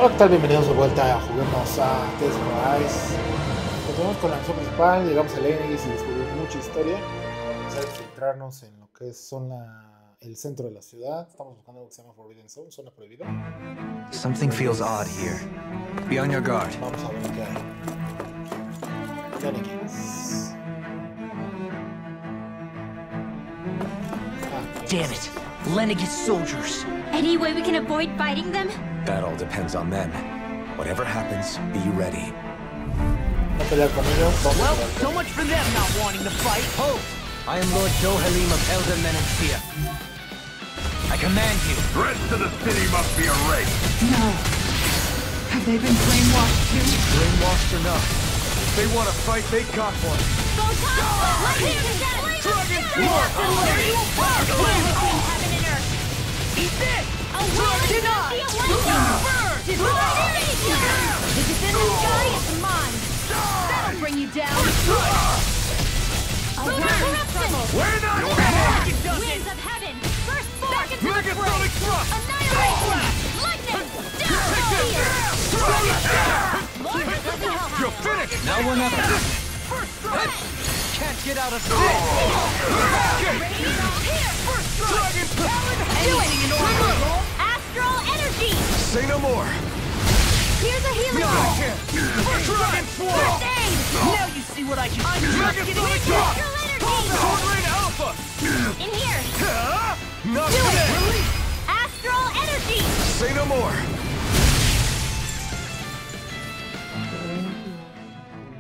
Hola, ¿qué tal? Bienvenidos de vuelta a Juguemos a Tales of Arise. Continuamos con la misión principal, llegamos a Lenegis y descubrimos mucha historia. Vamos a empezar a infiltrarnos en lo que es el centro de la ciudad. Estamos buscando algo que se llama Forbidden Zone, zona prohibida. Something feels odd here. Be on your guard. Vamos a ver qué hay. Lenegis. Damn it! Lenegis soldiers! Any way we can avoid fighting them? That all depends on them. Whatever happens, be ready. No pelear con ellos. Well, so much for them not wanting to fight. Ho! I am Lord Dohalim of Elder Menentia. I command you. The rest of the city must be erased. No. Have they been brainwashed too? Brainwashed or not, if they want to fight, they got one. Go top! Let's hear the death! Dragon Heaven and earth! Eat this! A world is not the Burn! If it's in the sky, it's mine! That'll bring you down! A world corruption! We're not Winds of heaven! First force! Back into the fray! Annihilation! Lightning! Down! Lord, let me help! You're finished! Now we're not Can't get out of this! Dragon Talon! Anything in order! Astral energy! Say no more. Here's a healing I ball! can't! Dragon Swarm! First aid! Now you see what I can do! I'm Dragon Astral energy! Sword Rain Alpha! In here! Not Do today! it! Astral energy! Say no more.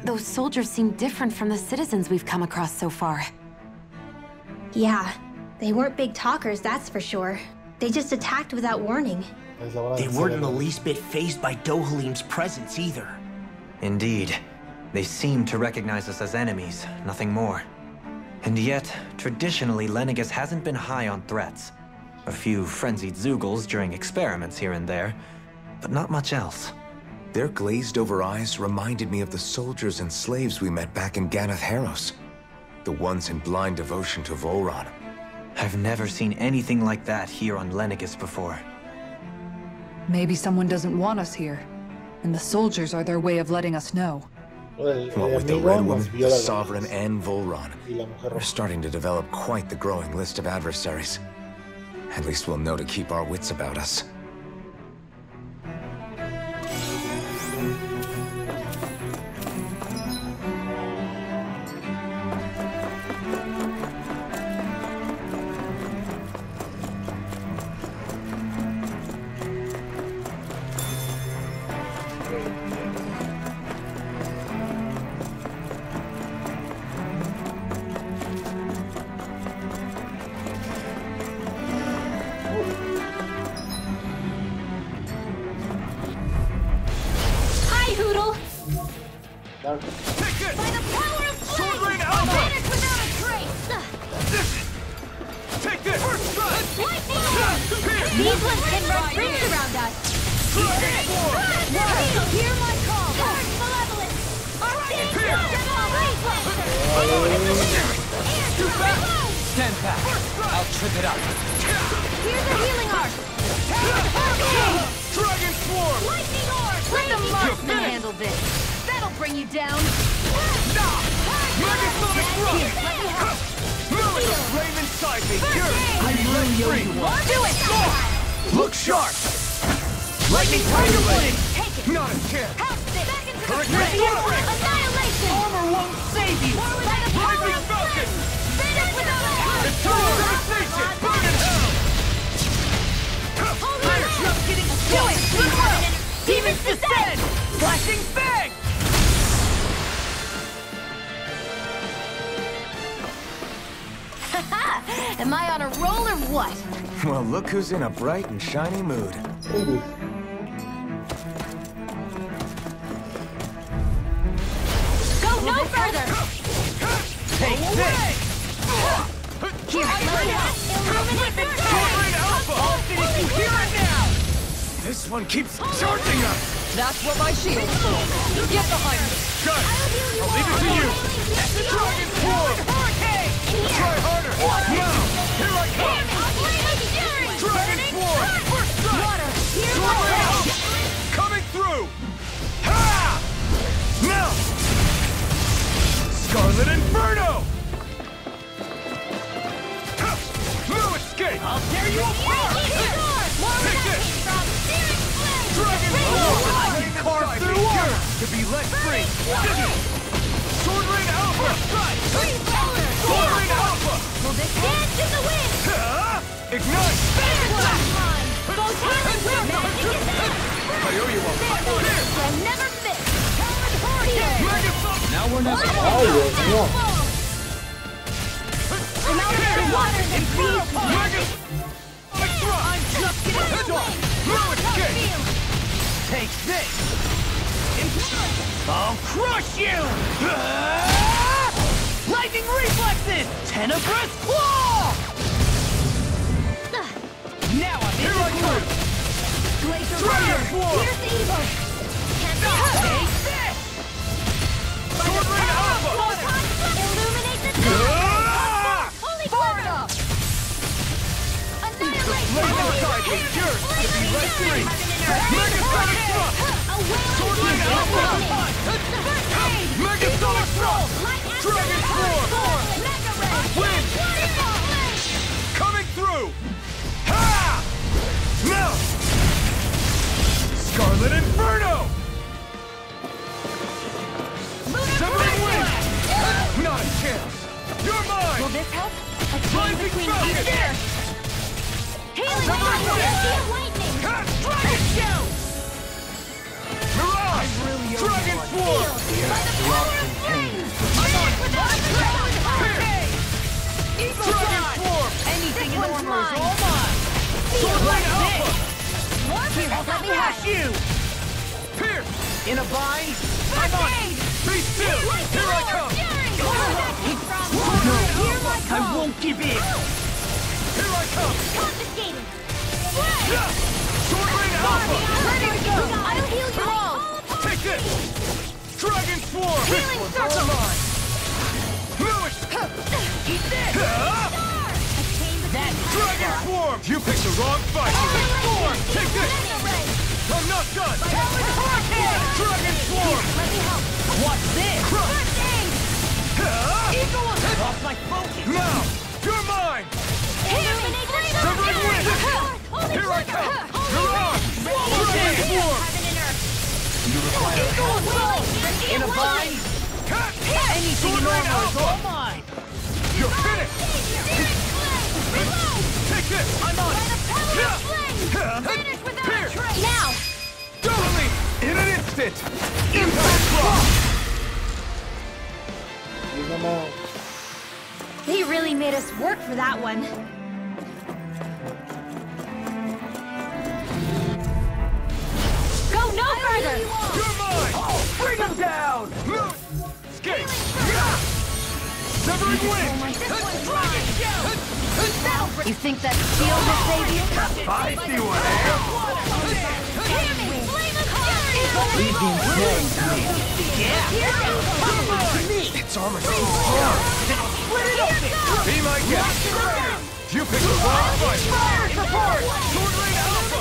Those soldiers seem different from the citizens we've come across so far. Yeah, they weren't big talkers, that's for sure. They just attacked without warning. Es la hora They de weren't in the hacer least bit fazed by Dohalim's presence either. Indeed. They seem to recognize us as enemies, nothing more. And yet, traditionally, Lenegis hasn't been high on threats. A few frenzied Zeugles during experiments here and there, but not much else. Their glazed-over eyes reminded me of the soldiers and slaves we met back in Ganath Haros. The ones in blind devotion to Volron. I've never seen anything like that here on Lenegis before. Maybe someone doesn't want us here, and the soldiers are their way of letting us know. El What with the enemigo Red nos Woman, vio the la Sovereign, luz. and Volron. Y la mujer We're roja. starting to develop quite the growing list of adversaries. At least we'll know to keep our wits about us. Hi, Hoodle! Dark. By the power of Sword flame! Rain Alpha! Vanish without a trace! Take this! Lightning orb! These ones can run rings around us! Hear my call! Guard malevolence! Archangel! Stand back! I'll trip it up! Here's a healing arc! Dragon Swarm! Lightning orb! Let the You're marksman finished. handle this. That'll bring you down! Megasonic Thrust! Million of flame inside me! I'm free! Do it! Look sharp! Lightning Tiger Blade! Not a chance! Back into the Hurricane fray! Flurry! Annihilation! Armor won't save you! By the power Lightning of Falcon! flame! Vanish without a trace! Eternal Devastation! Burn in hell! I'm just getting started! Demons descend! Flashing Fang! Am I on a roll or what? Well, look who's in a bright and shiny mood. Go no further! Take this! Here, illuminate the Sword Rain Alpha! I'll finish you here and now! This one keeps charging us! That's what my shield's for. Get behind me. Guys, I'll leave it to you! Dragon Swarm! Hurricane! Try harder! Now! Here I come! Dragon Swarm! First strike! Sword Rain Alpha! Coming Inferno! No escape! I'll tear you apart! Take this! Dragon Carve through armor! to be let free! Sword Rain Alpha! Sword Rain Alpha! Dance in the wind! Ignite! I owe you one. Never miss! Now we're never Ay, Dios mío. take this! I'll crush you! Lightning reflexes! Tenebrous claw! Now I'm in the groove! Dragon Sword! Here's the evil! Take this! Sword Rain Alpha! Illuminate the sky! Holy Florida! Annihilate! Megasonic Thrust! Sword Rain Alpha! Megasonic Thrust! Dragon Sword! Wind! Coming through! Ha! Now! Scarlet Inferno! Severing Wind! Not a chance! You're mine! Will this help? A chain Rising between Falcon! each air! Healing lightning! Dragon Shout! Mirage! Dragon Sword! By the power of flame! Dragon Sword! Anything in one's armor is mine. all mine! Sword Rain Alpha! Here, let me Crush have you! Pierce! In a bind, I'm on it! Be still! Here I come! I won't give in! Here I come! Confiscated! Sword Rain Alpha! Ready to go! I'll heal you all! Take this! Dragon Swarm! Healing circle! Lewis! Eat this! Dragon Swarm! You picked the wrong fight! Swarm! Take this! I'm not done! Dragon Swarm! Let me help! What's this? First aid! Lost my focus! Now! You're mine! Illuminate the Severing Wind! Here I come! Mirage! Dragon Swarm! You require help! In a bind, anything in armor is all mine! You're finished! Take this! I'm on it! Pierce! Now! Totally! In an instant! Impact Block! Y no. They really made us work for that one. Go no further! You're mine! Bring him down! Escape! Severing Wind! You think that shield will save you? I see what I am! Leave the ensnaring to me! Yeah! Its armor seems strong. Split it open! Be my guest! You picked the wrong fight! Sword Rain Alpha!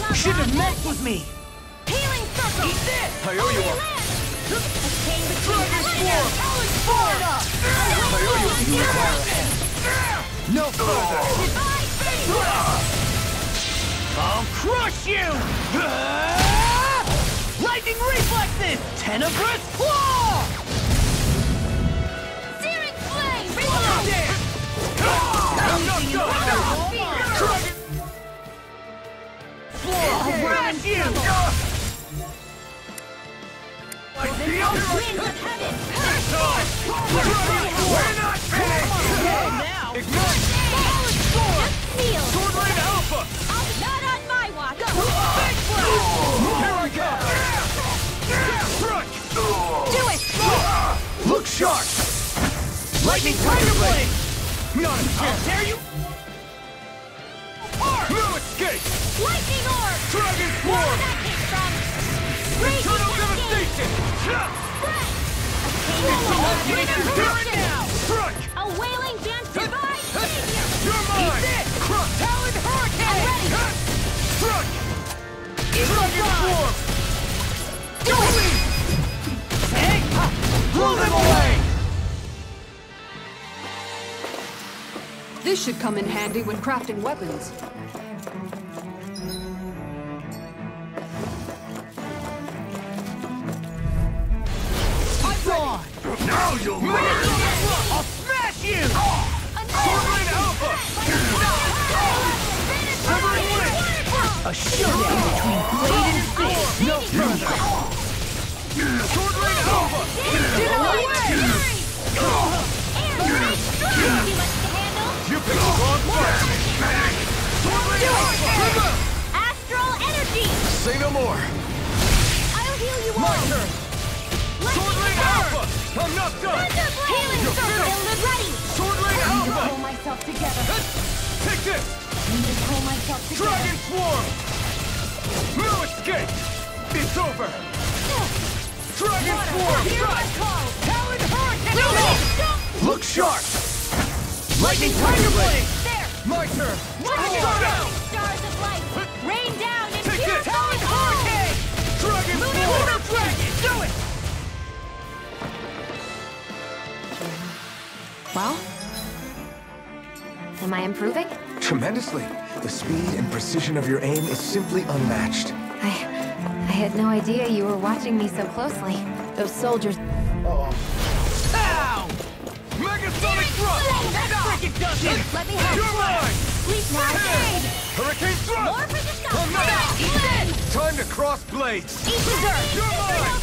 You shouldn't have messed with me! Healing circle! Eat this! I owe you one! Dragon Swarm! I owe you No further! I'll crush you! Lightning reflexes! Tenebrous claw! Searing flame! I'm not done! Dragon! I'll crush you! Like the Winds of other! heaven! We're not finished! Now! Ignite! Just seal! Sword Rain Alpha! Not on my watch! Here I come! Crunch! Do it! Look sharp! Lightning Tiger Blade! Not a I'll chance! tear you! No escape! Lightning orb! Dragon Where Swarm! that came from? Eternal devastation! Crunch! A wailing dance divine savior! You're mine! Crunch! Talon Hurricane! Crunch! Dragon Swarm! Hey! Blow them away! These should come in handy when crafting weapons. Now you'll learn! I'll smash you! Swordblade Alpha! Severing Blade! A showdown between Blade and Fist. No further. Swordblade Alpha! Get away! You picked the wrong fight! Swordblade Alpha! Astral energy! Say no more! I'll heal you all! My turn! Swordblade Alpha! I'm not done! Healing You're circle finished! ready! Swordblade I need to Alpha! pull myself together. Take this! I need to pull myself together. Dragon Swarm! No escape! It's over! Dragon Swarm! Talon Hurricane! Look sharp! Lightning Tiger Blade! There! My turn! Stars of light! Rain down and Take pure this! Talon Hurricane! Dragon Lunar Swarm! Dragon! Do it! Well? Am I improving? Tremendously. The speed and precision of your aim is simply unmatched. I had no idea you were watching me so closely. Those soldiers... Uh-oh. Ow! Megasonic Thrust! That freaking does it! Let me help! You're mine! Sleep now! Hurricane More Thrust! for the sky! I'm not- Eat it! Time to cross blades! Eat dessert! You're mine!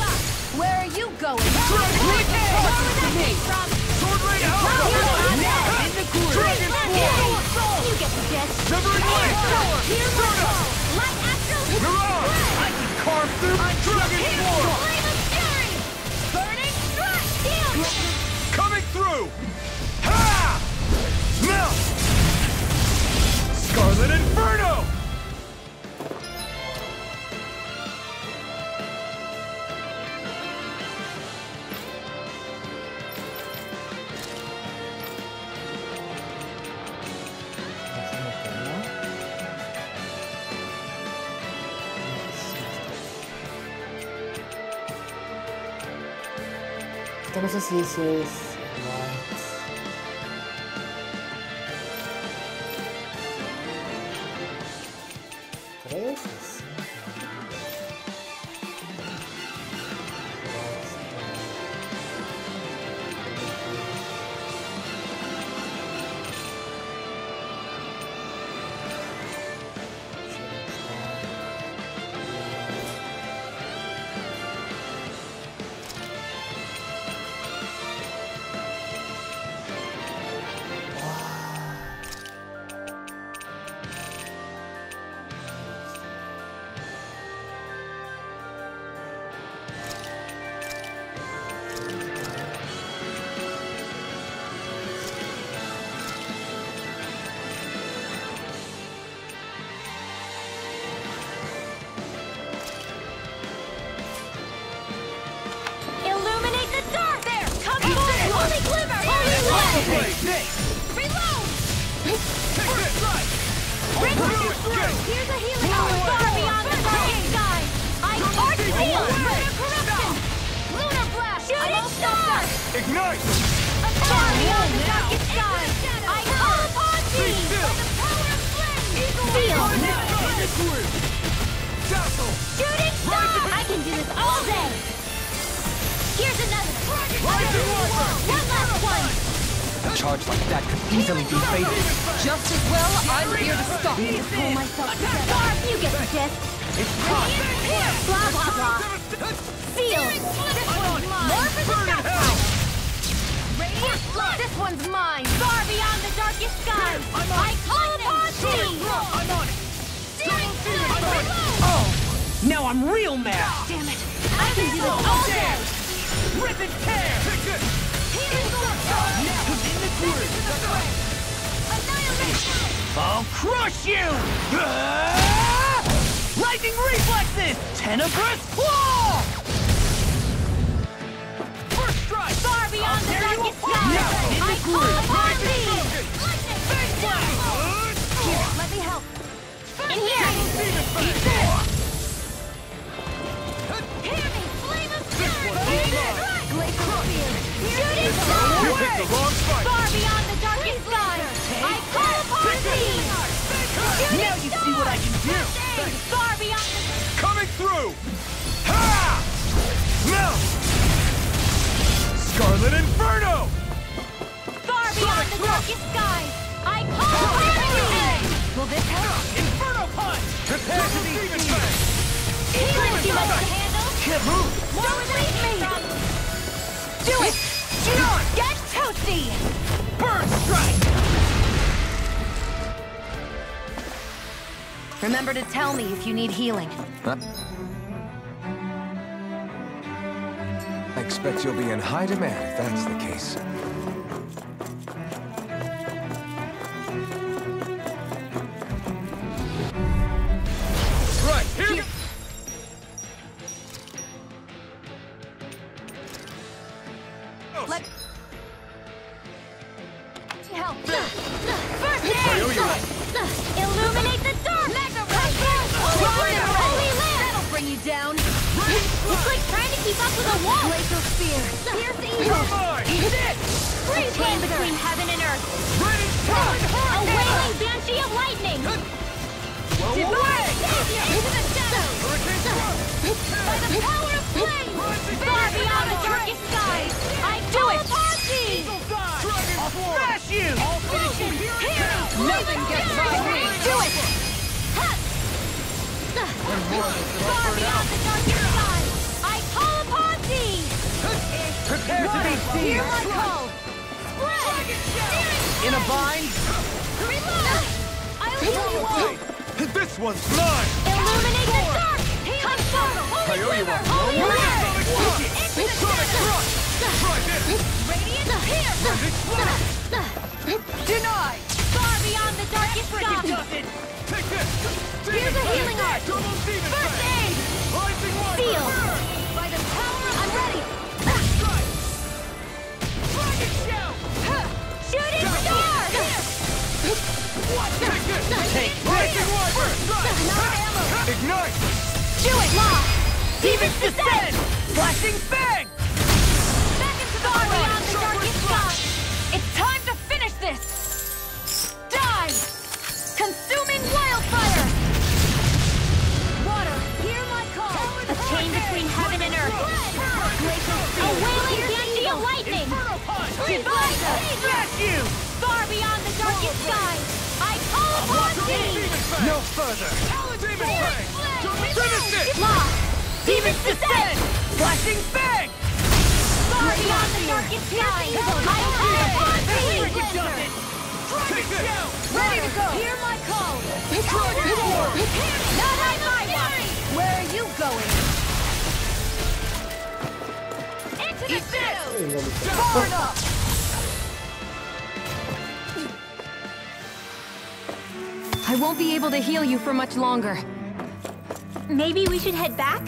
Where are you going? Dragon Where did that came from? Swordblade Alpha! Now in the groove! Dragon Swarm! You get the gist. Severing Blade! Here's my soul. Light astral hit the Mirage! spread. I can carve through Dragon Swarm! Flame of fury. Burning strike. Heal. Coming through! Ha! Melt! Scarlet Inferno! No sé si eso es light. Creo que sí. Illuminate the dark. There. Come on. Holy glimmer. Holy light. Reload. Take this! Bring us through. Here's a healing far beyond the dark sky. I arch seal. Lunar corruption. Lunar blast. Shooting star. Ignite! Far beyond the darkest sky. I call upon thee. still. By the power of flame. Seal. Dazzle! Shooting star. I can do this all day. Here's another. Rising Warper! One last one. A charge like that could easily be fatal. Just as well, I'm here to stop you. Pull myself together. Barb, you get the gist. It's time! Blah, blah, blah. Seal. This one's mine. More for the south. Radiant blood. This one's mine. Far beyond the darkest sky. I call upon thee. I'm on it! Searing flame. Oh! Now I'm real mad! Damn it. I can do this all day. Rip and tear! Take this! Healing sword. Now in the groove! Annihilation. I'll crush you! Ah! Lightning reflexes! Tenebrous claw! First strike! Far beyond the darkest sky. Now in I the call groove! upon thee. Lightning! Lightning. Here, let me help. In here. Eat this! Hear me, flame of fury. one's Glacial spear. Shooting star. You picked the wrong fight! Far beyond the darkest sky. I call Far beyond the... Coming through! Ha! Melt! Scarlet Inferno! Far beyond the darkest skies! I call upon you! Will this help? Inferno punch! Prepare to be seized! Healing too much to handle! Don't leave me! Do it! Get toasty! Burn strike! Remember to tell me if you need healing. I expect you'll be in high demand if that's the case. Right, here! Let... Help! First I owe you one. Illuminate the dark! Mega Ray! Holy Land! That'll bring you down! It's like trying to keep up with a wall! Glacial Spear! Here's the evil! Come on! Free chain between heaven and earth! Ready, A wailing banshee of lightning! Divine! Into the shadows! By the power of flame! Far beyond the darkest skies! I do it! Upon thee! I'll smash you! Explosion! Here! Nothing gets by me! Do it! Far beyond the darkest skies! I call upon thee! Prepare to be Hear seized! my call! Spread! In a bind? Reload! I'll heal you all! This one's mine! Illuminate the dark! Come forward! I owe you one. Holy Word! Into the shadows! Try this! Radiant here! Denied! Far beyond the darkest Freaking sky! does it! Take this! Here's a healing art! Double demon First fang! aid! Rising Wiper! Seal! By the power I'm ready! Strike! Dragon Shell! Shooting star! Take this! Take Rising Wiper! Strike! Ignite! Do it! Law! Demons descend! Flashing fang! Back into the far beyond the darkest sky! It's time to finish this! Die! Consuming wildfire! Water, hear my call! A chain between heaven and earth! A wailing banshee of lightning! Divine! Smash you! Far beyond the darkest sky! I call upon thee! No further! Demon Fang! Finish it! Law! Demons descend! Flashing fang! Far beyond the darkest sky! I call upon thee! Freaking does it! Take this! Ready to go! Hear my call! Not on my watch! Where are you going? Into the shadows! Far enough! I won't be able to heal you for much longer. Maybe we should head back?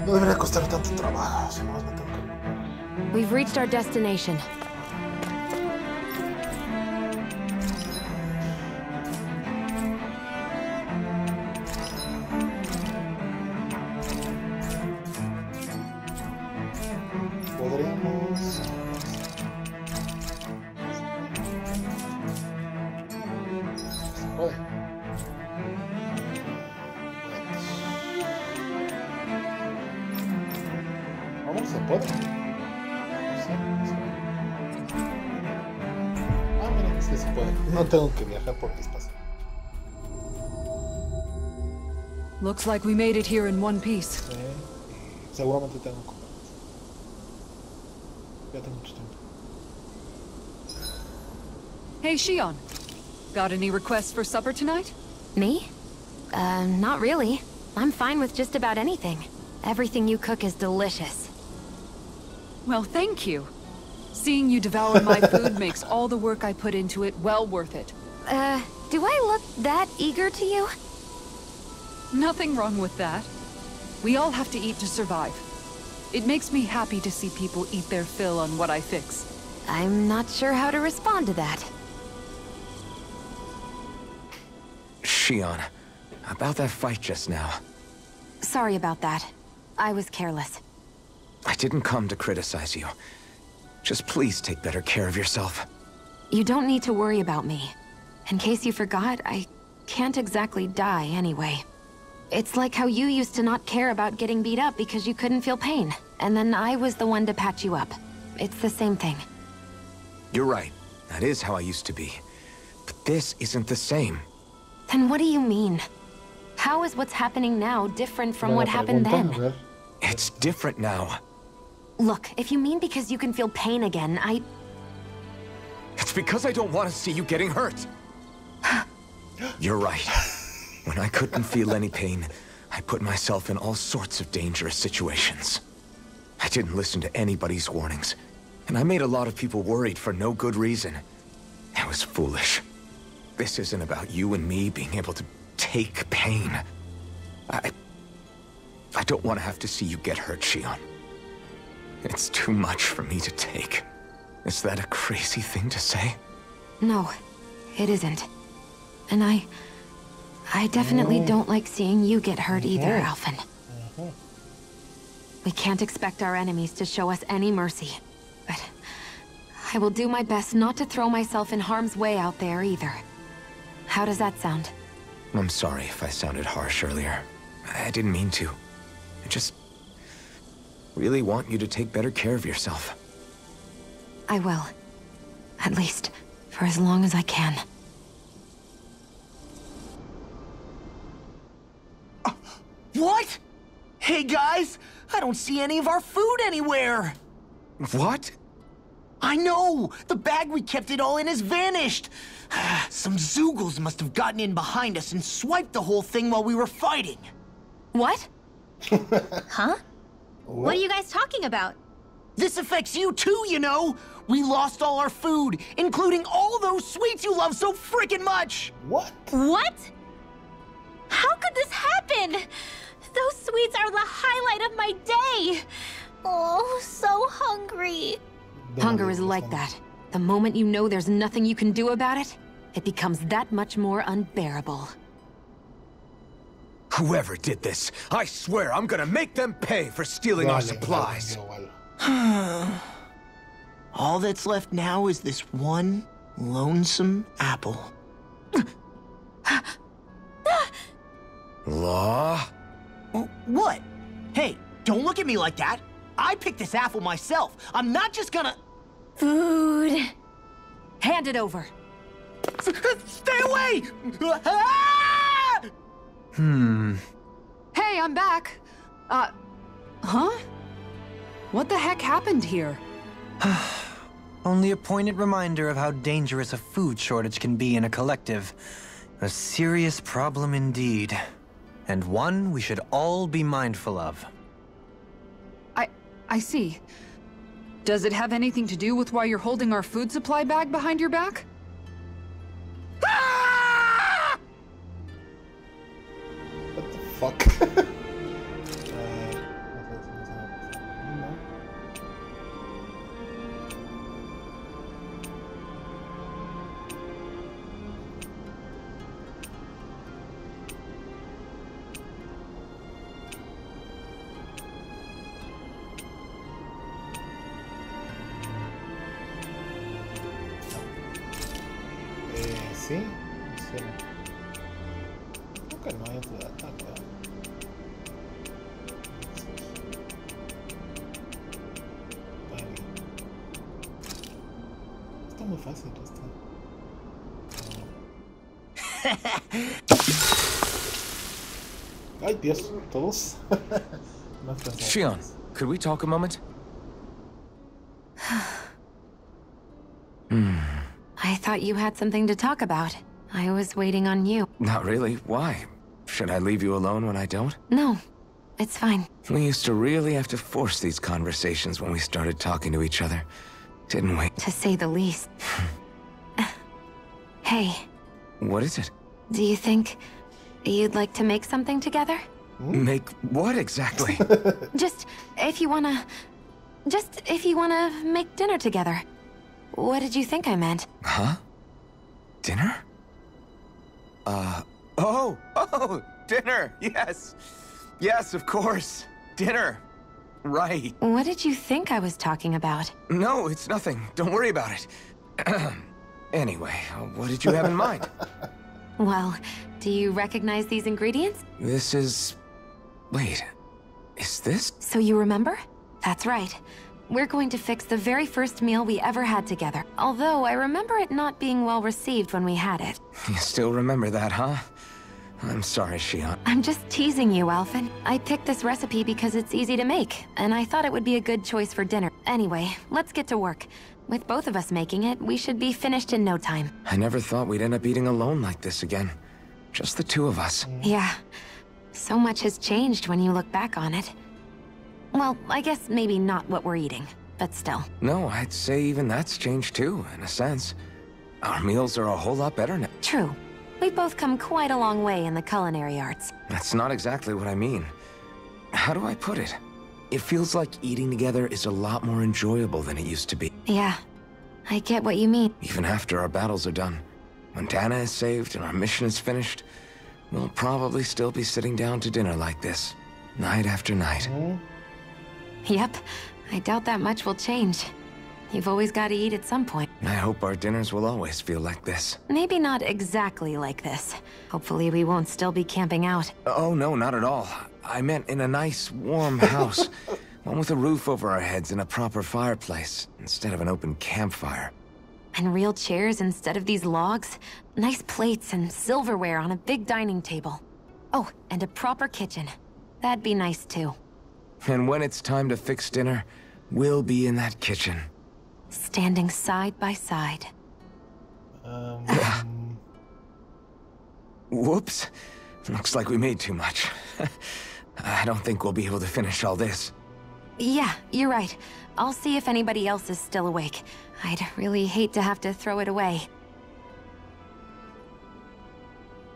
No debería costar tanto trabajo, si no me tengo que... We've reached our destination. Podríamos... Se puede. Vamos, se puede. Ah, mira, es que se puede. No tengo que viajar por mi espacio. Looks like we made it here in one piece. Sí, y seguramente tengo que comer. Ya tengo mucho tiempo. Hey, Shion. Got any requests for supper tonight? Me? Not really. I'm fine with just about anything. Everything you cook is delicious. Well, thank you. Seeing you devour my food makes all the work I put into it well worth it. Do I look that eager to you? Nothing wrong with that. We all have to eat to survive. It makes me happy to see people eat their fill on what I fix. I'm not sure how to respond to that. Shion, about that fight just now. Sorry about that. I was careless. I didn't come to criticize you. Just please take better care of yourself. You don't need to worry about me. In case you forgot, I can't exactly die anyway. It's like how you used to not care about getting beat up because you couldn't feel pain. And then I was the one to patch you up. It's the same thing. You're right. That is how I used to be. But this isn't the same. Then what do you mean? How is what's happening now different from what happened then? It's different now. Look, if you mean because you can feel pain again, It's because I don't want to see you getting hurt. You're right. When I couldn't feel any pain, I put myself in all sorts of dangerous situations. I didn't listen to anybody's warnings, and I made a lot of people worried for no good reason. It was foolish. This isn't about you and me being able to take pain. I don't want to have to see you get hurt, Shion. It's too much for me to take. Is that a crazy thing to say? No, it isn't. And I definitely don't like seeing you get hurt either, Alphen. We can't expect our enemies to show us any mercy. But I will do my best not to throw myself in harm's way out there either. How does that sound? I'm sorry if I sounded harsh earlier. I didn't mean to. I just really want you to take better care of yourself. I will. At least, for as long as I can. What? Hey guys, I don't see any of our food anywhere. What? I know! The bag we kept it all in has vanished! Some Zoogles must have gotten in behind us and swiped the whole thing while we were fighting. What? Huh? What are you guys talking about? This affects you too, you know! We lost all our food, including all those sweets you love so freaking much! What? What? How could this happen? Those sweets are the highlight of my day! Oh, so hungry. Hunger is like that. The moment you know there's nothing you can do about it, it becomes that much more unbearable. Whoever did this, I swear I'm gonna make them pay for stealing our supplies. All that's left now is this one lonesome apple. Law? What? Hey, don't look at me like that. I picked this apple myself. I'm not just gonna... Food. Hand it over. Stay away! Hey, I'm back. Huh? What the heck happened here? Only a poignant reminder of how dangerous a food shortage can be in a collective. A serious problem indeed. And one we should all be mindful of. I see. Does it have anything to do with why you're holding our food supply bag behind your back? What the fuck? Sí, sí. Creo que no hay otro ataque. Está muy fácil esto. Ay, Dios, todos. Shion, could we talk a moment? I thought you had something to talk about. I was waiting on you. Not really. Why? Should I leave you alone when I don't? No, it's fine. We used to really have to force these conversations when we started talking to each other, didn't we? To say the least. Hey, What is it? do you think you'd like to make something together? Make what exactly? Just if you wanna make dinner together. What did you think I meant? Huh? Dinner? Oh, dinner, yes. Yes, of course. Dinner. Right. What did you think I was talking about? No, it's nothing. Don't worry about it. Anyway, what did you have in mind? Well, do you recognize these ingredients? This is... Wait, is this? So you remember? That's right. We're going to fix the very first meal we ever had together. Although I remember it not being well received when we had it. You still remember that, huh? I'm sorry, Shion. I'm just teasing you, Alphen. I picked this recipe because it's easy to make, and I thought it would be a good choice for dinner. Anyway, let's get to work. With both of us making it, we should be finished in no time. I never thought we'd end up eating alone like this again. Just the two of us. Yeah. So much has changed when you look back on it. Well, I guess maybe not what we're eating, but still. No, I'd say even that's changed too, in a sense. Our meals are a whole lot better now. True. We've both come quite a long way in the culinary arts. That's not exactly what I mean. How do I put it? It feels like eating together is a lot more enjoyable than it used to be. Yeah, I get what you mean. Even after our battles are done. When Dana is saved and our mission is finished, we'll probably still be sitting down to dinner like this, night after night. Yep, I doubt that much will change. You've always got to eat at some point. I hope our dinners will always feel like this. Maybe not exactly like this. Hopefully we won't still be camping out. Oh, no, not at all. I meant in a nice, warm house. One with a roof over our heads and a proper fireplace, instead of an open campfire. And real chairs instead of these logs. Nice plates and silverware on a big dining table. Oh, and a proper kitchen. That'd be nice too. And when it's time to fix dinner, we'll be in that kitchen. Standing side by side. Whoops. Looks like we made too much. I don't think we'll be able to finish all this. Yeah, you're right. I'll see if anybody else is still awake. I'd really hate to have to throw it away.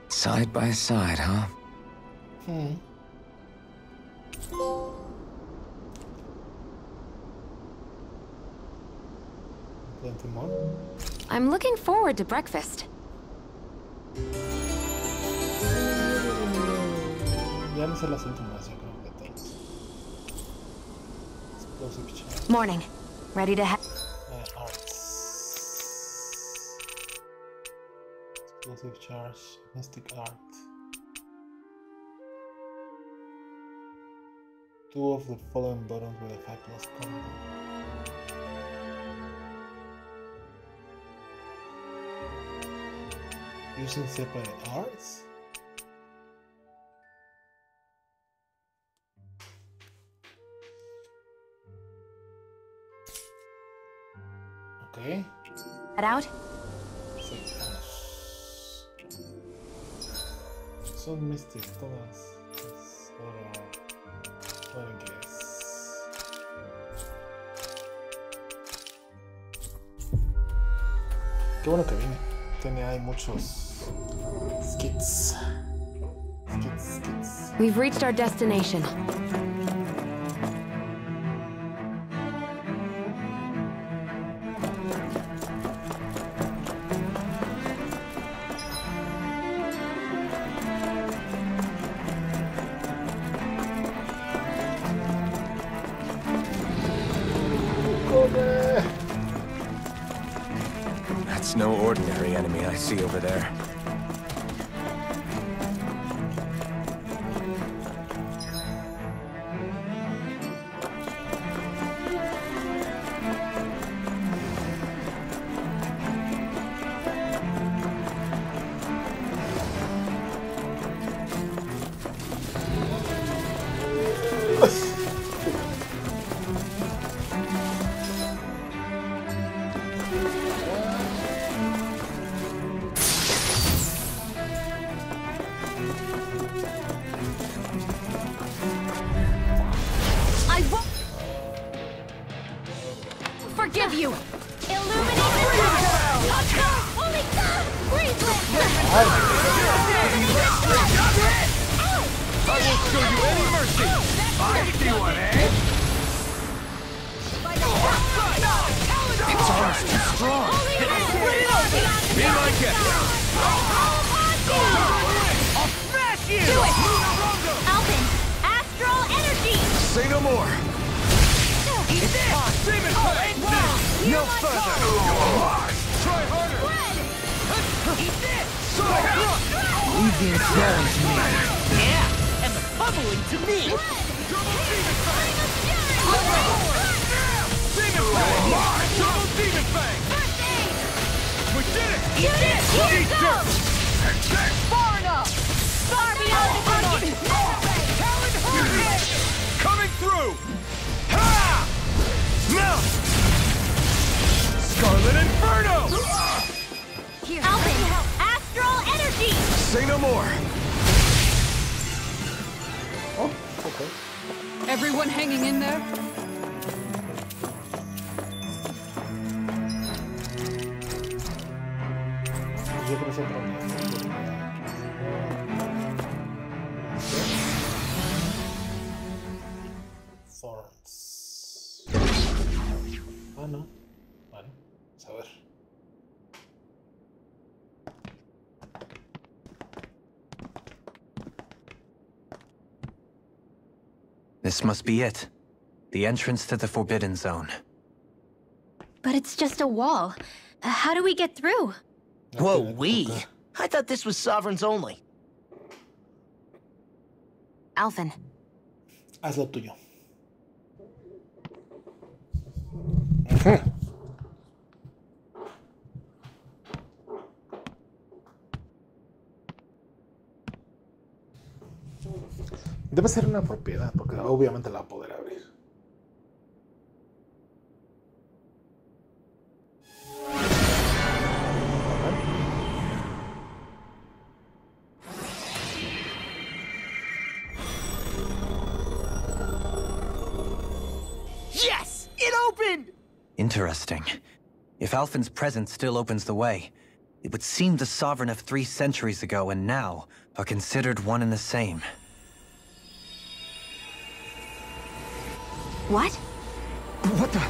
Side by side, huh? Plenty more. I'm looking forward to breakfast. Ya no sé las últimas, yo creo que todas. Explosive charge. Morning. Ready to head? Arts. Explosive charge. Mystic art. 2 of the following buttons with a 5+ combo. Using separate arts? Okay. Head out? Son místicas todas. Ahora inglés. Qué bueno que vine. Hay muchos skits. Skits. We've reached our destination. That's no ordinary enemy I see over there. Forgive you! Illuminate the battle! Holy God! Breathe! I will show you any mercy! I see one, eh? Its armor's too strong. Be my guest! I'll smash you! Do it! Alpin, astral energy! Say no more! Eat this! Demon Flame! No further! Try harder! Eat this! Leave the inferno to me. Yeah, and the bubbling to me. Double Demon Fang! Demon Fang! Double Demon Fang! We did it! Eat this! Eat dirt! Far enough! Far beyond the target! Talon Hurricane! Coming through! Ha! Mount! Scarlet Inferno! Alpin, astral energy! Say no more! Oh, okay. Everyone hanging in there? Yo creo que otra vez. Thorns. Ah, no. Bueno, vamos a ver. This must be it. The entrance to the Forbidden Zone. But it's just a wall. How do we get through? Whoa, we? I thought this was Sovereigns only. Alvin, Haz lo tuyo. Debe ser una propiedad, porque obviamente la va a poder abrir. Yes! It opened! Interesting. If Alphen's presence still opens the way, it would seem the Sovereign of 3 centuries ago and now are considered one and the same. what? What the?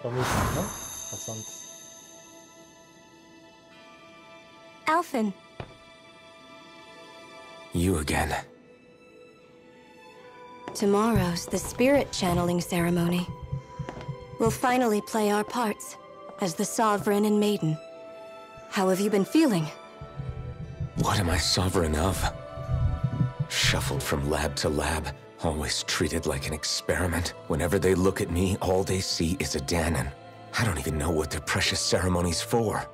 Lo mismo, ¿no? Bastante. Alpin, You again. tomorrow's the spirit channeling ceremony. We'll finally play our parts as the Sovereign and Maiden. How have you been feeling? What am I sovereign of? Shuffled from lab to lab, always treated like an experiment. Whenever they look at me, all they see is a Danon. I don't even know what their precious ceremony's for.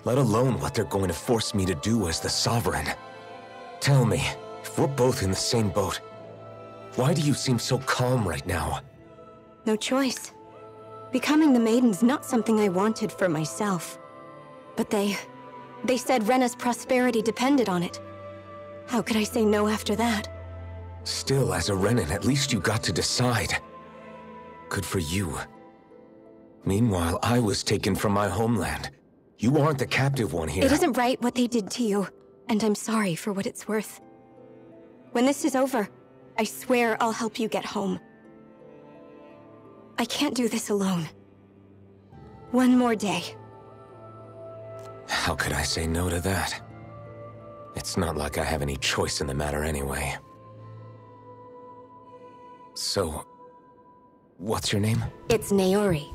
Let alone what they're going to force me to do as the Sovereign. Tell me, if we're both in the same boat, why do you seem so calm right now? No choice. Becoming the Maiden's not something I wanted for myself. But they said Rena's prosperity depended on it. How could I say no after that? Still, as a Renan, at least you got to decide. Good for you. Meanwhile, I was taken from my homeland. You aren't the captive one here. It isn't right what they did to you, and I'm sorry for what it's worth. When this is over, I swear I'll help you get home. I can't do this alone. One more day. How could I say no to that? It's not like I have any choice in the matter anyway. So, what's your name? It's Naori.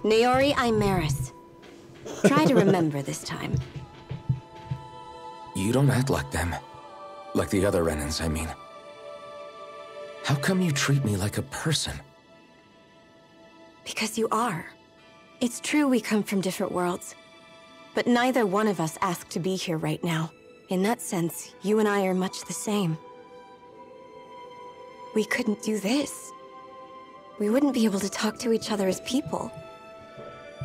Naori Imaris. Try to remember this time. You don't act like them. Like the other Renans, I mean. How come you treat me like a person? Because you are. It's true we come from different worlds. But neither one of us asked to be here right now. In that sense, you and I are much the same. We couldn't do this. We wouldn't be able to talk to each other as people.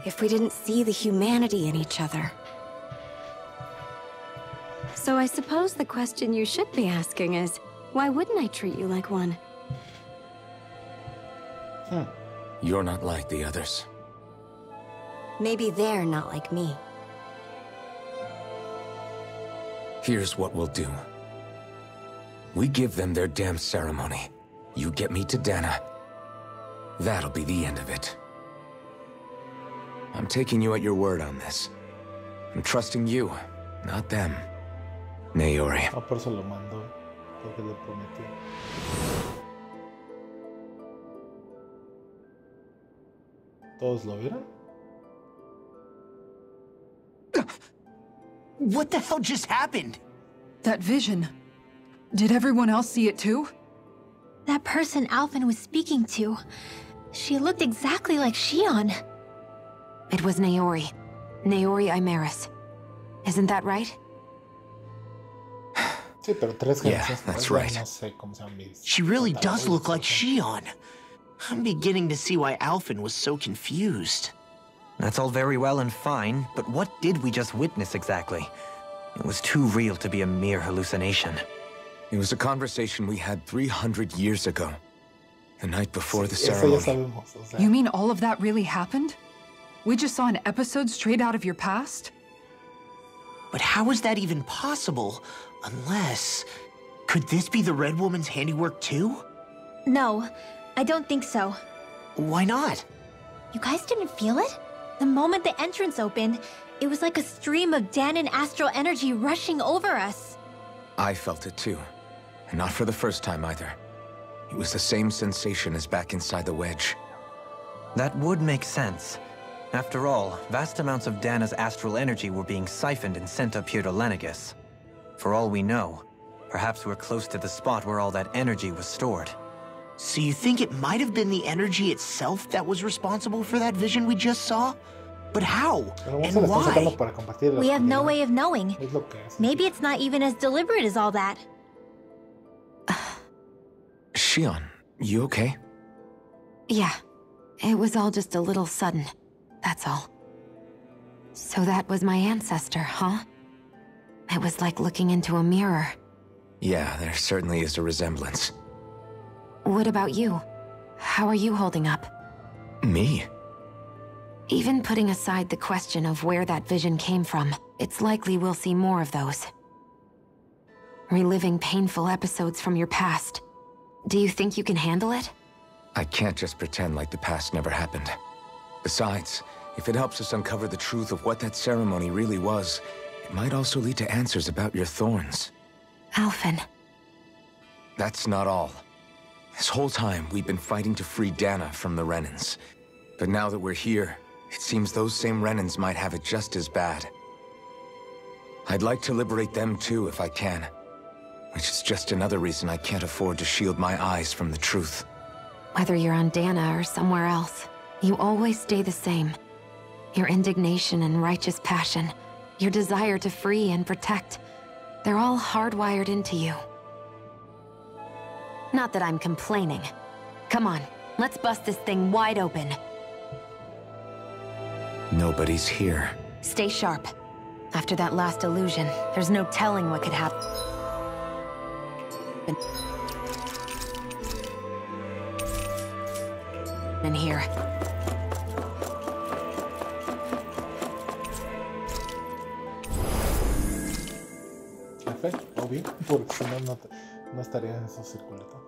If we didn't see the humanity in each other. So I suppose the question you should be asking is, why wouldn't I treat you like one? You're not like the others. Maybe they're not like me. Here's what we'll do. We give them their damn ceremony. You get me to Dana. That'll be the end of it. I'm taking you at your word on this. I'm trusting you, not them. Naori. Ah, por eso lo mandó, porque le prometió. ¿Todos lo vieron? What the hell just happened? That vision. Did everyone else see it too? That person Alphen was speaking to, she looked exactly like Shion. It was Naori. Naori Imaris. Isn't that right? Sí, pero tres Yeah, that's right. No sé cómo se llaman. She really does look like Shion. I'm beginning to see why Alphen was so confused. That's all very well and fine, but what did we just witness exactly? It was too real to be a mere hallucination. It was a conversation we had 300 years ago. The night before the Eso ya ceremony. sabemos, o sea. You mean all of that really happened? We just saw an episode straight out of your past? But how is that even possible? Unless... Could this be the Red Woman's handiwork too? No, I don't think so. Why not? You guys didn't feel it? The moment the entrance opened, it was like a stream of Danon astral energy rushing over us. I felt it too. And not for the first time either. It was the same sensation as back inside the wedge. That would make sense. After all, vast amounts of Dana's astral energy were being siphoned and sent up here to Lenegis. For all we know, perhaps we're close to the spot where all that energy was stored. So you think it might have been the energy itself that was responsible for that vision we just saw? But how? And why? We have no way of knowing. Es lo que hace. Maybe it's not even as deliberate as all that. Shion, you okay? Yeah. It was all just a little sudden. That's all. So that was my ancestor, huh? It was like looking into a mirror. Yeah, there certainly is a resemblance. What about you? How are you holding up? Me? Even putting aside the question of where that vision came from, it's likely we'll see more of those. Reliving painful episodes from your past. Do you think you can handle it? I can't just pretend like the past never happened. Besides, if it helps us uncover the truth of what that ceremony really was, it might also lead to answers about your thorns. Alphen. That's not all. This whole time, we've been fighting to free Dana from the Renans. But now that we're here, it seems those same Renans might have it just as bad. I'd like to liberate them too if I can. Which is just another reason I can't afford to shield my eyes from the truth. Whether you're on Dana or somewhere else, you always stay the same. Your indignation and righteous passion, your desire to free and protect, they're all hardwired into you. Not that I'm complaining. Come on, let's bust this thing wide open. Nobody's here. Stay sharp. After that last illusion, there's no telling what could happen. In here. Café, obvio, porque si no, no estaría en esos circulitos.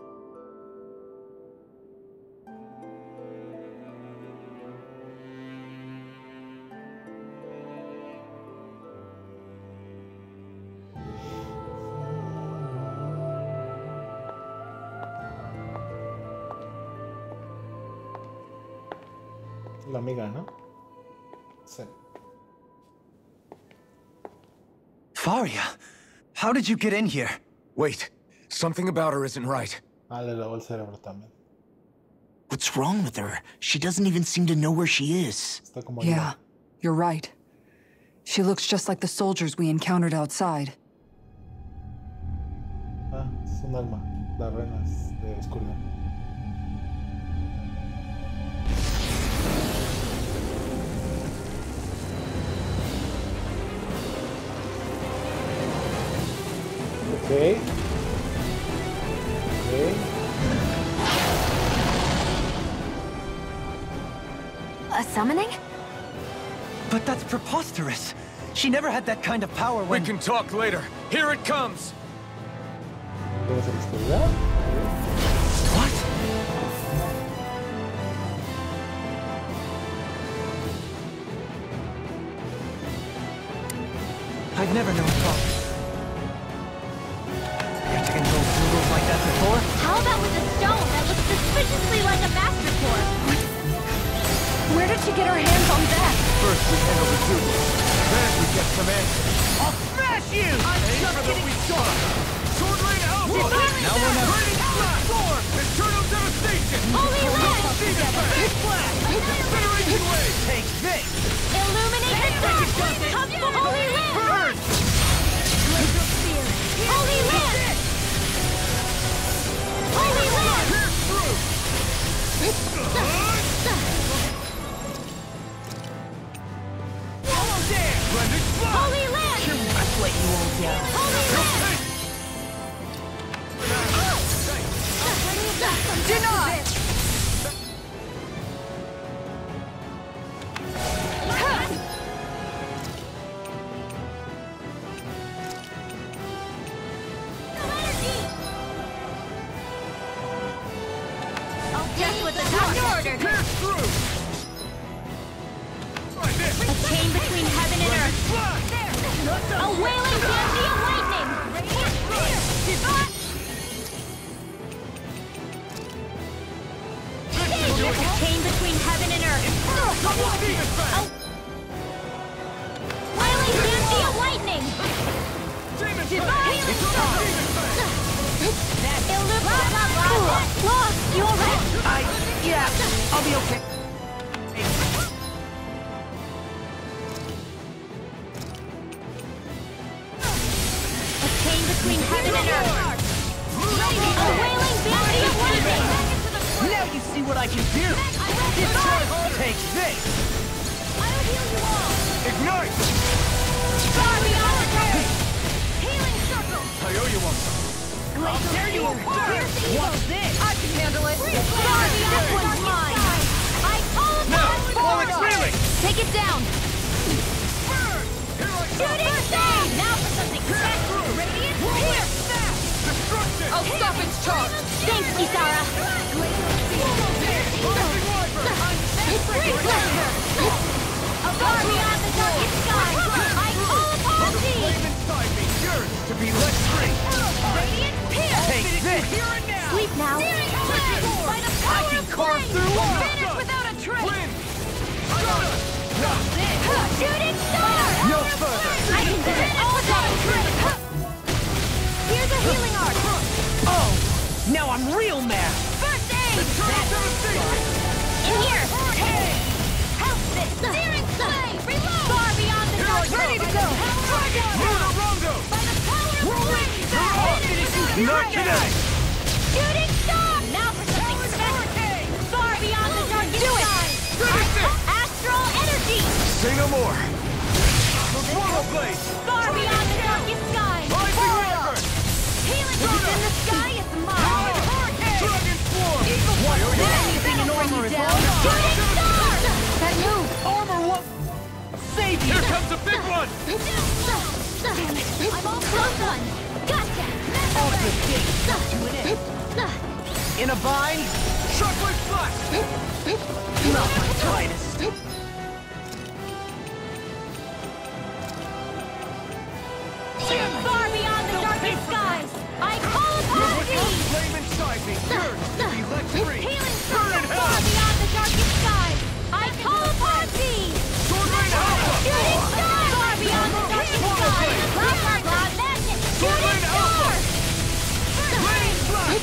La amiga, ¿no? Sí. Faria, how did you get in here? Wait, something about her isn't right. Ah, le lavó el cerebro también. What's wrong with her? She doesn't even seem to know where she is. Está como Yeah, yo. you're right. She looks just like the soldiers we encountered outside. Ah, es un alma. Las reinas de oscuridad. Okay. Okay. A summoning? But that's preposterous. She never had that kind of power when... We can talk later. Here it comes! ¿Debe ser oscuridad? What? I've never known Pop. Got to control Zoogles like that before? How about with a stone that looks suspiciously like a master core? Where did she get her hands on that? First we handle the Zoogles. Then we get some answers. I'll smash you! I'm just getting started! Sword Rain out! Now we're not... Raining Storm! Eternal Devastation! Holy Land! Demon Big Blast! Incineration Wave! Take this! Illuminate the dark! Come to Holy Land! Burn! Holy Land! Holy Land! Pierce through! Almost there! Blended Fly! Holy Land! I've let you all down. Holy Land! Deny! Just what the doctor ordered. Pierce through! Like this! A chain between heaven and earth. Fly! A wailing dandy of lightning. There's a chain between heaven and earth. Demon Fang! Wailing dandy of lightning. Demon Fang! Healing Demon Fang! You alright? Yeah, I'll be okay. A chain between heaven and earth. A wailing dandy of lightning. Now you see what I can do! Take this! I'll heal you all. Ignite! Far beyond the grave. Healing circle. I owe you one. I'll tear you apart! What's this? I can handle it. Far beyond this one's mine. I call Now, upon while it's reeling! Take it down. Here I come! Shooting star. Now for something special. Radiant here. Destruction! I'll stop its charge. Thanks, Kisara. Far beyond the darkest sky. I call upon thee. Flame inside me yearns to be let free! Radiant pierce. Take this! Here and now! Sleep now. By the power I can of carve flame. through walls! Vanish without a trace. Win! Shooting star. No further! I can do it all day. Here's a healing art. Oh! Now I'm real mad! First aid. In here. Help this. Searing flame. Reload. Far beyond the dark. Ready to go. Rondo! By the power of flame. Not today! Shooting star. Now for something special. Far beyond the darkest sky. Astral energy. Say no more! The Swallow Blade! Far beyond the darkest sky. Rising Wyvern! Healing within the sky is mine. Dragon Swarm! Anything in armor is all Shooting star. That move. armor won't save you! Here comes a big one! Damn it. I'm all close on. Gotcha. All good things come to an end. In a vine? Shockwave Flash! Not my finest. Far beyond the darkest skies, I call upon thee! Flame inside me yearns to be let free! Healing Burn in circle far hell! beyond the darkest skies, I call upon thee! Sword Rain Alpha! Shooting star! Far beyond the darkest skies, blah blah blah magic! Sword Shooting Rain star! Alpha! Raining Flash!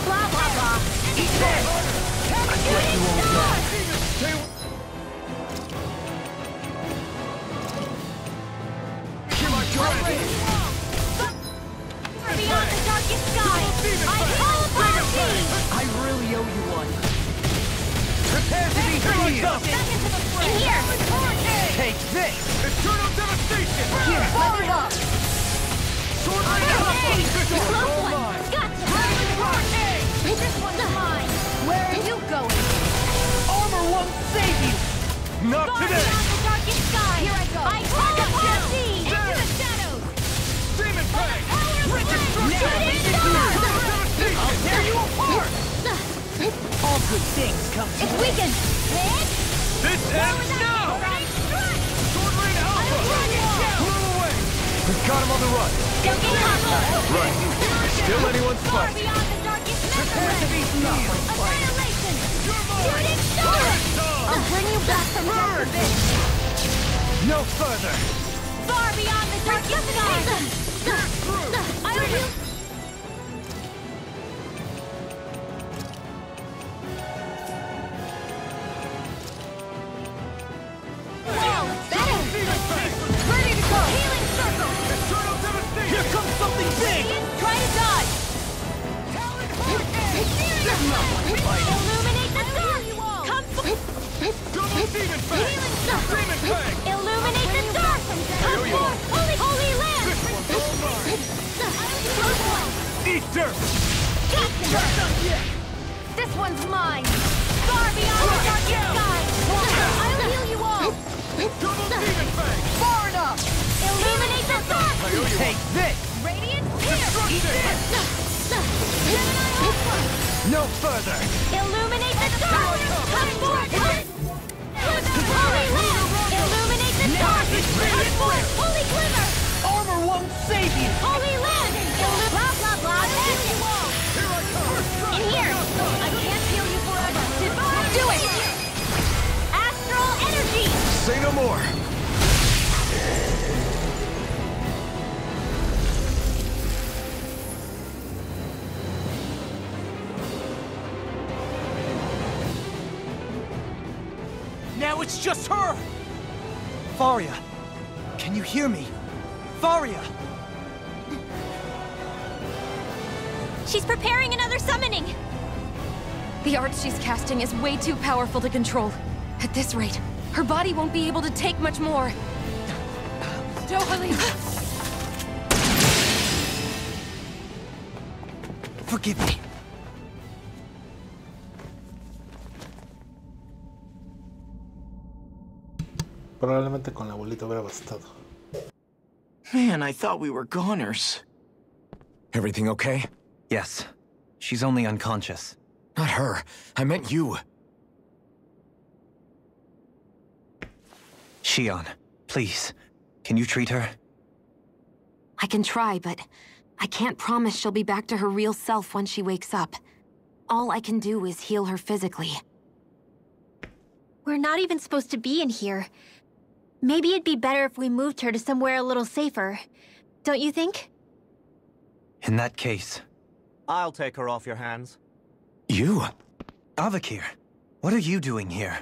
Blah blah blah! Eat that! Shooting star! Hear my dragon! Far beyond the darkest skies, I call upon thee! I really owe you one. Prepare to be healed! Back into the fray! In here! Take this! Eternal Devastation! Here! Follow it up! Sword Rain Alpha! Close All one! mine! Gotcha! This one's mine! Where are you going? Armor won't save you! Not Far today! beyond the darkest sky! Here I go! I call I'll tear you apart! All good things come to It's weakened! This ends now! Sword Rain Alpha! Move away! We've got him on the run. Don't get hostile! Right. Still anyone's Far fight. beyond the darkest prepare to be stopped. Annihilation! Shooting star! I'll bring you back from death abyss! No further! Far beyond the darkest sky! I'll heal... Ready to go! Healing circle! Here comes something big! Try to dodge! Illuminate the dark! Come Healing circle! Illuminate the dark! Come forth! Holy land! Eat dirt! This one's mine! Far beyond the darkest sky! I'll heal you all! Far enough! Illuminate the dark! Take this! Radiant pierce! Eat this! Gemini Alpha! No further! Illuminate the dark! Come forth! Holy land! Illuminate the dark! Come forth! Holy glimmer! Armor won't save you! Holy land! Blah, blah, blah! There you all! In here! I can't heal you forever! Do it! Astral energy! Say no more. Now it's just her! Faria, can you hear me? Faria! She's preparing another summoning! The art she's casting is way too powerful to control. At this rate, her body won't be able to take much more. Dohalim! Forgive me. Probablemente con la abuelita hubiera bastado. Man, I thought we were goners. Everything okay? Yes. She's only unconscious. Not her. I meant you. Shion, please. Can you treat her? I can try, but I can't promise she'll be back to her real self when she wakes up. All I can do is heal her physically. We're not even supposed to be in here. Maybe it'd be better if we moved her to somewhere a little safer. Don't you think? In that case... I'll take her off your hands. You? Avakir, what are you doing here?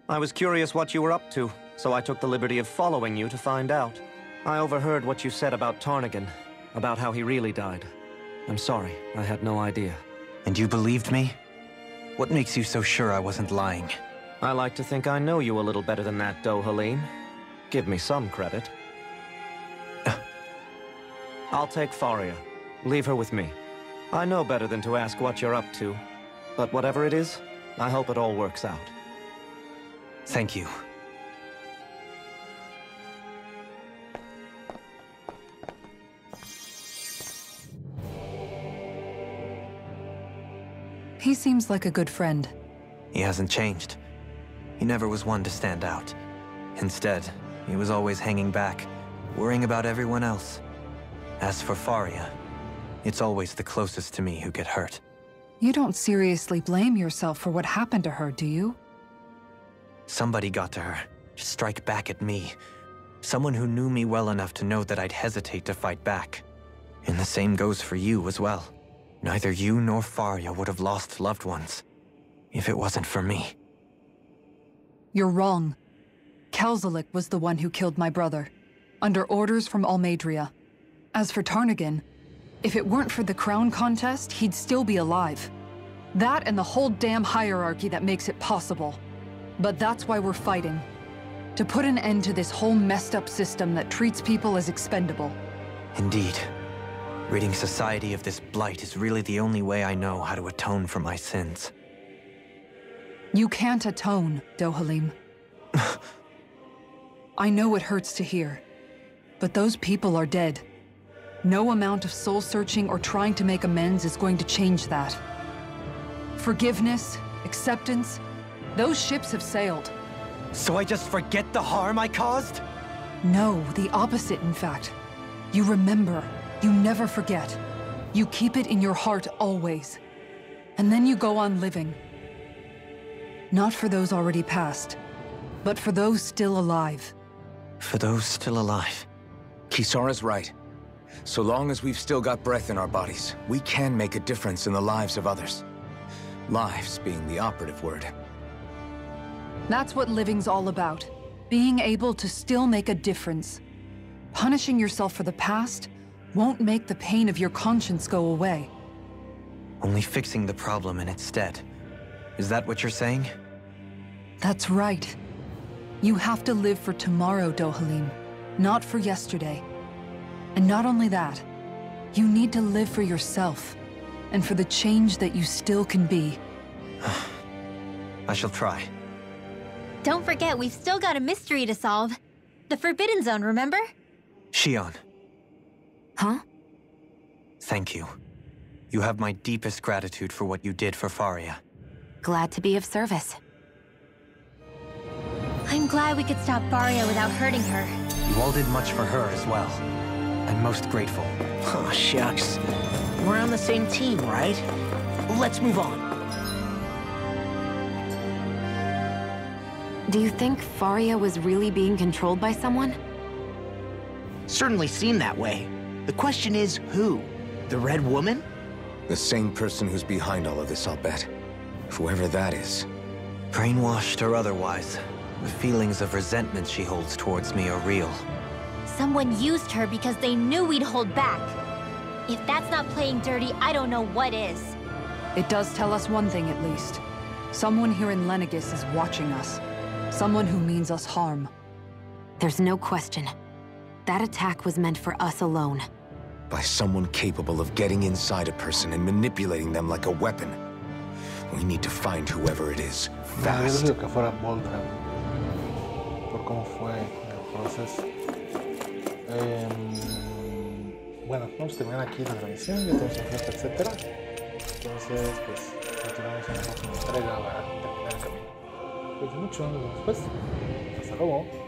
I was curious what you were up to, so I took the liberty of following you to find out. I overheard what you said about Tarnigan, about how he really died. I'm sorry, I had no idea. And you believed me? What makes you so sure I wasn't lying? I like to think I know you a little better than that, Dohalim. Give me some credit. I'll take Faria. Leave her with me. I know better than to ask what you're up to. But whatever it is, I hope it all works out. Thank you. He seems like a good friend. He hasn't changed. He never was one to stand out. Instead, he was always hanging back, worrying about everyone else. As for Faria, it's always the closest to me who get hurt. You don't seriously blame yourself for what happened to her, do you? Somebody got to her, to strike back at me. Someone who knew me well enough to know that I'd hesitate to fight back. And the same goes for you as well. Neither you nor Faria would have lost loved ones, if it wasn't for me. You're wrong. Kelzalik was the one who killed my brother, under orders from Almadria. As for Tarnigan, if it weren't for the crown contest, he'd still be alive. That and the whole damn hierarchy that makes it possible. But that's why we're fighting. To put an end to this whole messed up system that treats people as expendable. Indeed. Ridding society of this blight is really the only way I know how to atone for my sins. You can't atone, Dohalim. I know it hurts to hear, but those people are dead. No amount of soul-searching or trying to make amends is going to change that. Forgiveness, acceptance, those ships have sailed. So I just forget the harm I caused? No, the opposite, in fact. You remember. You never forget. You keep it in your heart always. And then you go on living. Not for those already past, but for those still alive. For those still alive. Kisara's right. So long as we've still got breath in our bodies, we can make a difference in the lives of others. Lives being the operative word. That's what living's all about. Being able to still make a difference. Punishing yourself for the past won't make the pain of your conscience go away. Only fixing the problem in its stead. Is that what you're saying? That's right. You have to live for tomorrow, Dohalim, not for yesterday. And not only that, you need to live for yourself, and for the change that you still can be. I shall try. Don't forget, we've still got a mystery to solve. The Forbidden Zone, remember? Shion. Huh? Thank you. You have my deepest gratitude for what you did for Faria. Glad to be of service. I'm glad we could stop Faria without hurting her. You all did much for her as well. I'm most grateful. Oh, shucks. We're on the same team, right? Let's move on. Do you think Faria was really being controlled by someone? Certainly seemed that way. The question is, who? The Red Woman? The same person who's behind all of this, I'll bet. Whoever that is. Brainwashed or otherwise, the feelings of resentment she holds towards me are real. Someone used her because they knew we'd hold back. If that's not playing dirty, I don't know what is. It does tell us one thing at least. Someone here in Lenegis is watching us. Someone who means us harm. There's no question. That attack was meant for us alone. By someone capable of getting inside a person and manipulating them like a weapon. We need to find whoever it is, Yo fast. digo que fuera Voltran, por cómo fue el proceso. Bueno, vamos a terminar aquí la transmisión, ya tenemos un jefe, etcétera. Entonces, pues, continuamos en la próxima entrega para terminar el camino. Pues mucho, nos vemos después. Hasta luego.